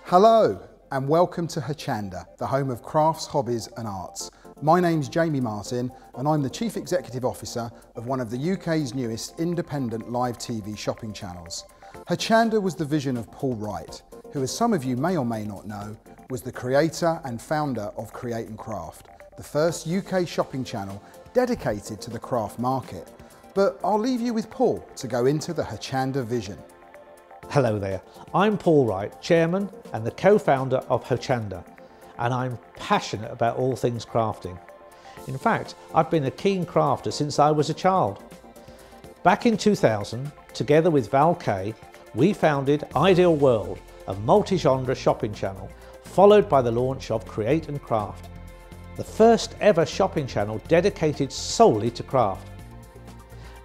Hello and welcome to Hochanda, the home of crafts, hobbies and arts. My name's Jamie Martin and I'm the Chief Executive Officer of one of the UK's newest independent live TV shopping channels. Hochanda was the vision of Paul Wright, who, as some of you may or may not know, was the creator and founder of Create and Craft, the first UK shopping channel dedicated to the craft market. But I'll leave you with Paul to go into the Hochanda vision. Hello there, I'm Paul Wright, Chairman and the co-founder of Hochanda, and I'm passionate about all things crafting. In fact, I've been a keen crafter since I was a child. Back in 2000, together with Val Kay, we founded Ideal World, a multi-genre shopping channel, followed by the launch of Create and Craft, the first ever shopping channel dedicated solely to craft.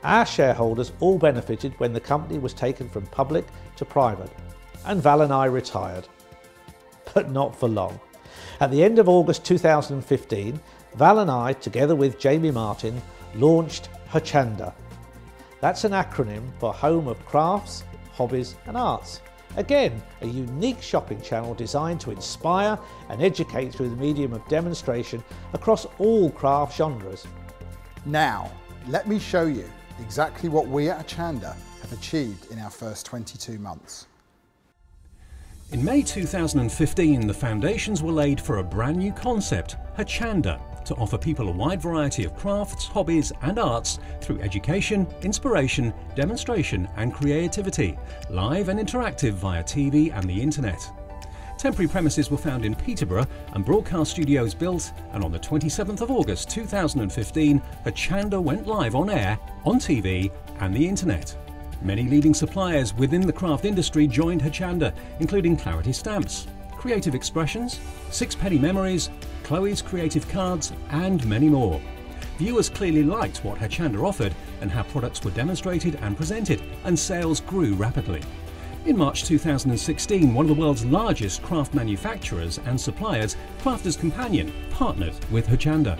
Our shareholders all benefited when the company was taken from public to private, and Val and I retired. But not for long. At the end of August 2015, Val and I, together with Jamie Martin, launched Hochanda. That's an acronym for Home of Crafts, Hobbies and Arts. Again, a unique shopping channel designed to inspire and educate through the medium of demonstration across all craft genres. Now, let me show you exactly what we at Hochanda have achieved in our first 22 months. In May 2015, the foundations were laid for a brand new concept, Hochanda, to offer people a wide variety of crafts, hobbies and arts through education, inspiration, demonstration and creativity, live and interactive via TV and the internet. Temporary premises were found in Peterborough and broadcast studios built, and on the 27th of August 2015, Hochanda went live on air, on TV and the internet. Many leading suppliers within the craft industry joined Hochanda, including Clarity Stamps, Creative Expressions, Sixpenny Memories, Chloe's Creative Cards and many more. Viewers clearly liked what Hochanda offered and how products were demonstrated and presented, and sales grew rapidly. In March 2016, one of the world's largest craft manufacturers and suppliers, Crafters Companion, partnered with Hochanda.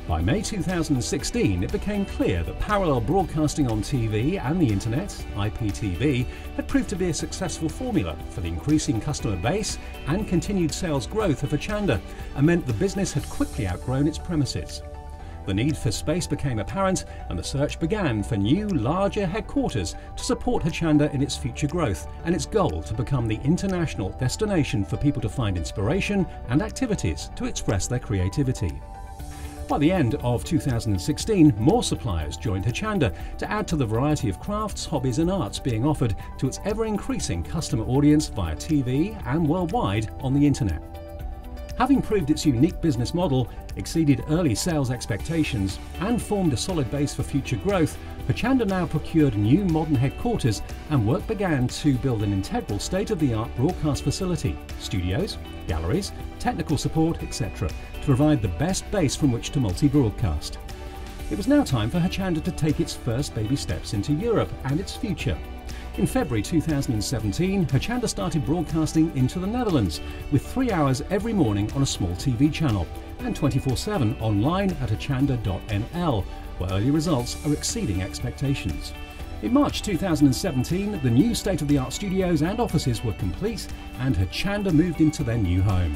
By May 2016, it became clear that parallel broadcasting on TV and the internet, IPTV, had proved to be a successful formula for the increasing customer base and continued sales growth of Hochanda, and meant the business had quickly outgrown its premises. The need for space became apparent and the search began for new, larger headquarters to support Hochanda in its future growth and its goal to become the international destination for people to find inspiration and activities to express their creativity. By the end of 2016, more suppliers joined Hochanda to add to the variety of crafts, hobbies and arts being offered to its ever-increasing customer audience via TV and worldwide on the internet. Having proved its unique business model, exceeded early sales expectations and formed a solid base for future growth, Hochanda now procured new modern headquarters and work began to build an integral state-of-the-art broadcast facility, studios, galleries, technical support, etc. to provide the best base from which to multi-broadcast. It was now time for Hochanda to take its first baby steps into Europe and its future. In February 2017, Hochanda started broadcasting into the Netherlands with 3 hours every morning on a small TV channel and 24/7 online at hochanda.nl, where early results are exceeding expectations. In March 2017, the new state-of-the-art studios and offices were complete and Hochanda moved into their new home.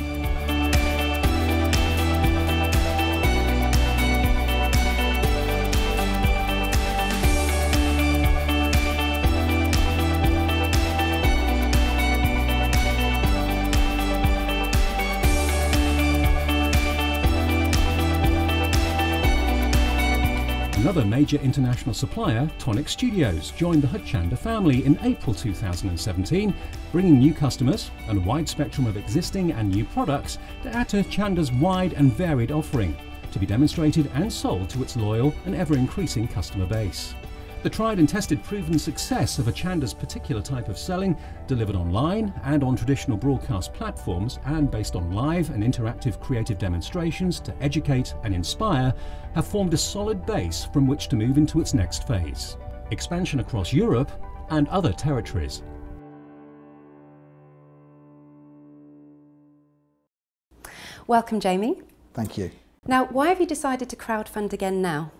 Another major international supplier, Tonic Studios, joined the Hochanda family in April 2017, bringing new customers and a wide spectrum of existing and new products to add to Hochanda's wide and varied offering, to be demonstrated and sold to its loyal and ever-increasing customer base. The tried and tested proven success of Hochanda's particular type of selling, delivered online and on traditional broadcast platforms and based on live and interactive creative demonstrations to educate and inspire, have formed a solid base from which to move into its next phase, expansion across Europe and other territories. Welcome, Jamie. Thank you. Now, why have you decided to crowdfund again now?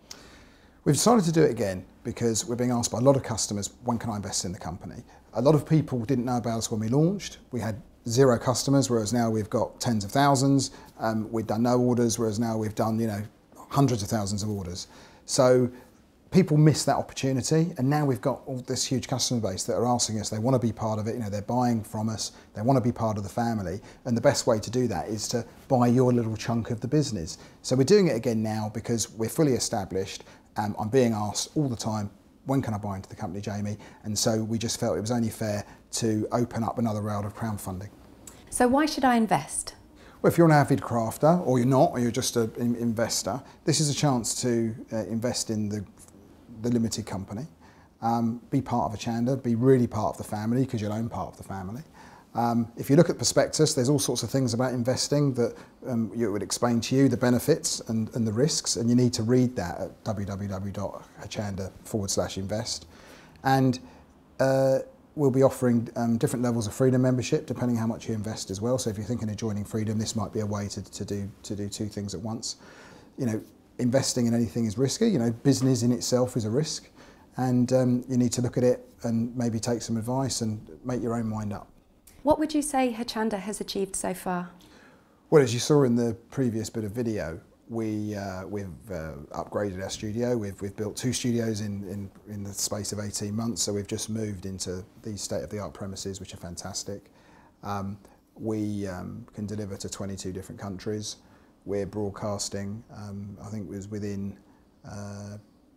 We've decided to do it again because we're being asked by a lot of customers, when can I invest in the company? A lot of people didn't know about us when we launched. We had 0 customers, whereas now we've got tens of thousands. We've done no orders, whereas now we've done, hundreds of thousands of orders. So people miss that opportunity, and now we've got all this huge customer base that are asking us, they want to be part of it, they're buying from us, they want to be part of the family, and the best way to do that is to buy your little chunk of the business. So we're doing it again now because we're fully established. I'm being asked all the time, when can I buy into the company, Jamie? And so we just felt it was only fair to open up another round of crowdfunding. So why should I invest? Well, if you're an avid crafter, or you're not, or you're just an investor, this is a chance to invest in the limited company, be part of Hochanda, be really part of the family, because you'll own part of the family. If you look at the prospectus, there's all sorts of things about investing that it would explain to you the benefits and the risks, and you need to read that at www.hochanda/invest. And we'll be offering different levels of Freedom membership depending how much you invest as well. So if you're thinking of joining Freedom, this might be a way to do 2 things at once. Investing in anything is risky. Business in itself is a risk, and you need to look at it and maybe take some advice and make your own mind up. What would you say Hochanda has achieved so far? Well, as you saw in the previous bit of video, we've upgraded our studio. We've built 2 studios in the space of 18 months, so we've just moved into these state-of-the-art premises, which are fantastic. We can deliver to 22 different countries. We're broadcasting, I think it was within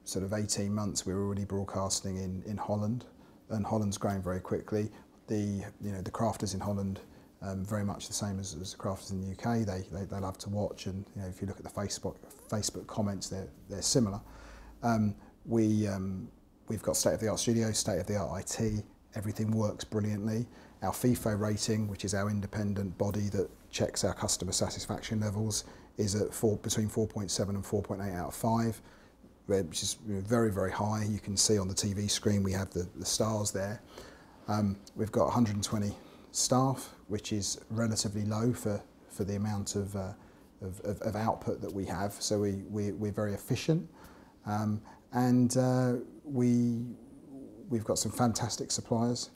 sort of 18 months, we were already broadcasting in Holland, and Holland's growing very quickly. The crafters in Holland, very much the same as the crafters in the UK. They love to watch, and if you look at the Facebook comments, they're similar. We've got state-of-the-art studios, state-of-the-art IT. Everything works brilliantly. Our FIFO rating, which is our independent body that checks our customer satisfaction levels, is at between 4.7 and 4.8 out of 5, which is very, very high. You can see on the TV screen we have the stars there. We've got 120 staff, which is relatively low for the amount of output that we have. So we're very efficient, and we've got some fantastic suppliers,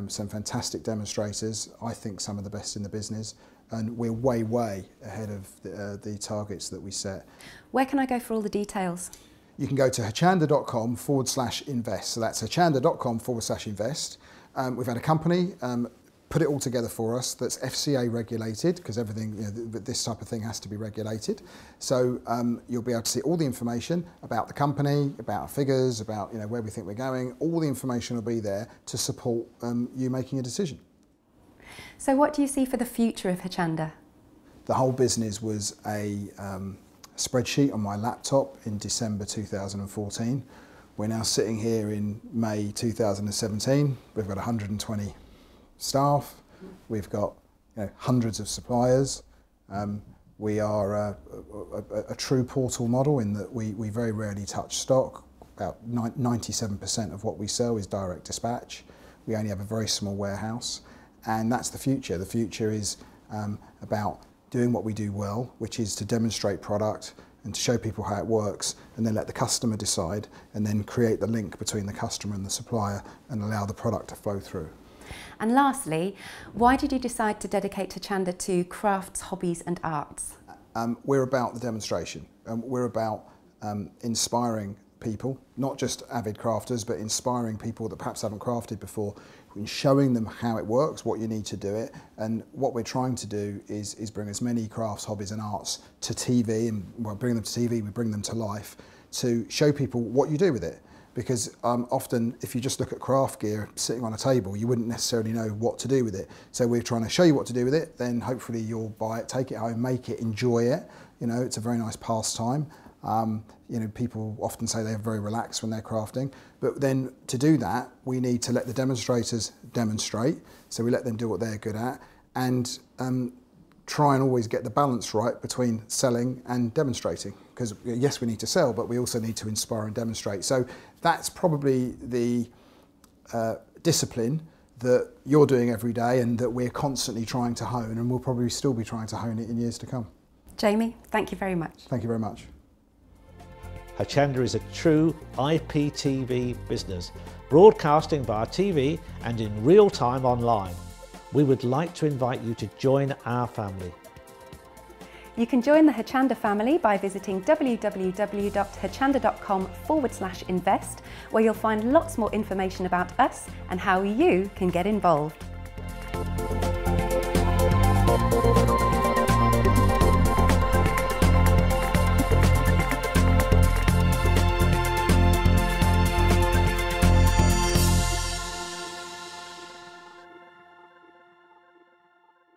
some fantastic demonstrators. I think some of the best in the business, and we're way ahead of the targets that we set. Where can I go for all the details? You can go to hochanda.com/invest. So that's hochanda.com/invest. We've had a company put it all together for us that's FCA regulated, because everything, this type of thing has to be regulated. So you'll be able to see all the information about the company, about our figures, about where we think we're going. All the information will be there to support you making a decision. So what do you see for the future of Hochanda? The whole business was a spreadsheet on my laptop in December 2014. We're now sitting here in May 2017. We've got 120 staff. We've got hundreds of suppliers. We are a true portal model in that we very rarely touch stock. About 97% of what we sell is direct dispatch. We only have a very small warehouse, and that's the future. The future is about doing what we do well, which is to demonstrate product and to show people how it works, and then let the customer decide, and then create the link between the customer and the supplier and allow the product to flow through. And lastly, why did you decide to dedicate Hochanda to crafts, hobbies and arts? We're about the demonstration. We're about inspiring people, not just avid crafters, but inspiring people that perhaps haven't crafted before, and showing them how it works, what you need to do it. And what we're trying to do is bring as many crafts, hobbies and arts to TV, and by bringing them to TV, we bring them to life to show people what you do with it. Because often, if you just look at craft gear sitting on a table, you wouldn't necessarily know what to do with it. So we're trying to show you what to do with it, then hopefully you'll buy it, take it home, make it, enjoy it. It's a very nice pastime. People often say they're very relaxed when they're crafting, but then to do that, we need to let the demonstrators demonstrate. So we let them do what they're good at, and try and always get the balance right between selling and demonstrating. Because yes, we need to sell, but we also need to inspire and demonstrate. So that's probably the discipline that you're doing every day, and that we're constantly trying to hone, and we'll probably still be trying to hone it in years to come. Jamie, thank you very much. Thank you very much. Hochanda is a true IPTV business, broadcasting via TV and in real time online. We would like to invite you to join our family. You can join the Hochanda family by visiting www.hochanda.com/invest, where you'll find lots more information about us and how you can get involved.